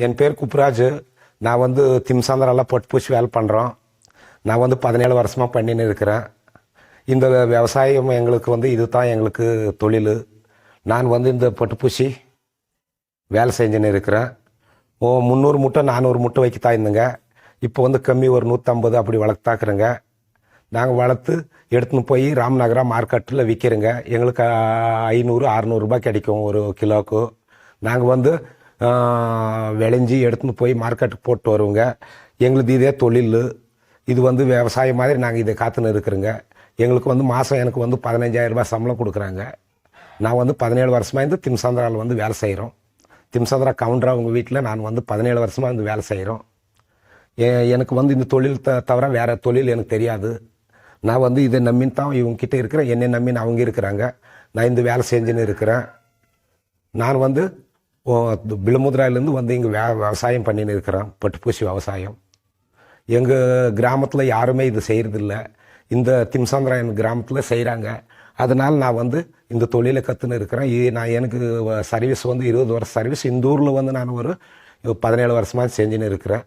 என் பேர் குப்ராஜ். நான் வந்து திம்சாந்தரெல்லாம் பட்டுப்பூச்சி வேலை பண்ணுறோம். நான் வந்து 17 வருஷமாக பண்ணின்னு இருக்கிறேன். இந்த விவசாயம் எங்களுக்கு வந்து இது தான் எங்களுக்கு தொழில். நான் வந்து இந்த பட்டுப்பூச்சி வேலை செஞ்சுன்னு இருக்கிறேன். 300 மூட்டை 400 மூட்டை வைக்கத்தான் இருந்துங்க. இப்போ வந்து கம்மி ஒரு 150 அப்படி வளர்த்தாக்குறேங்க. நாங்கள் வளர்த்து எடுத்துன்னு போய் ராம்நகரா மார்க்கெட்டில் விற்கிறோங்க. எங்களுக்கு 500-600 ரூபாய் கிடைக்கும் ஒரு கிலோவுக்கு. நாங்கள் வந்து விளைஞ்சி எடுத்துன்னு போய் மார்க்கெட்டுக்கு போட்டு வருவோங்க. எங்களுக்கு இதே தொழில். இது வந்து விவசாயம் மாதிரி நாங்கள் இதை காத்துன்னு இருக்கிறோங்க. எங்களுக்கு வந்து மாதம் எனக்கு வந்து 15,000 ரூபாய் சம்பளம் கொடுக்குறாங்க. நான் வந்து 17 வருஷமாக இந்த திம்சாந்திராவில் வந்து வேலை செய்கிறோம். திம்சாந்திரா கவுண்டரா அவங்க வீட்டில் நான் வந்து 17 வருஷமாக வந்து வேலை செய்கிறோம். எனக்கு வந்து இந்த தொழில் தவிர வேறு தொழில் எனக்கு தெரியாது. நான் வந்து இதை நம்பின்னு தான் இவங்ககிட்ட இருக்கிறேன். என்னை நம்பின்னு அவங்க இருக்கிறாங்க. நான் இந்த வேலை செஞ்சுன்னு இருக்கிறேன். நான் வந்து பிலுமுத்ராயிலேருந்து வந்து இங்கே விவசாயம் பண்ணின்னு இருக்கிறேன். பட்டுப்பூச்சி விவசாயம். எங்கள் கிராமத்தில் யாருமே இது செய்கிறதில்ல. இந்த திம்சாந்திரா என் கிராமத்தில் செய்கிறாங்க. அதனால் நான் வந்து இந்த தொழிலை கற்றுன்னு இருக்கிறேன். நான் எனக்கு சர்வீஸ் வந்து 20 வருஷம் சர்வீஸ். இந்த ஊரில் வந்து நான் ஒரு 17 வருஷமாக செஞ்சுன்னு இருக்கிறேன்.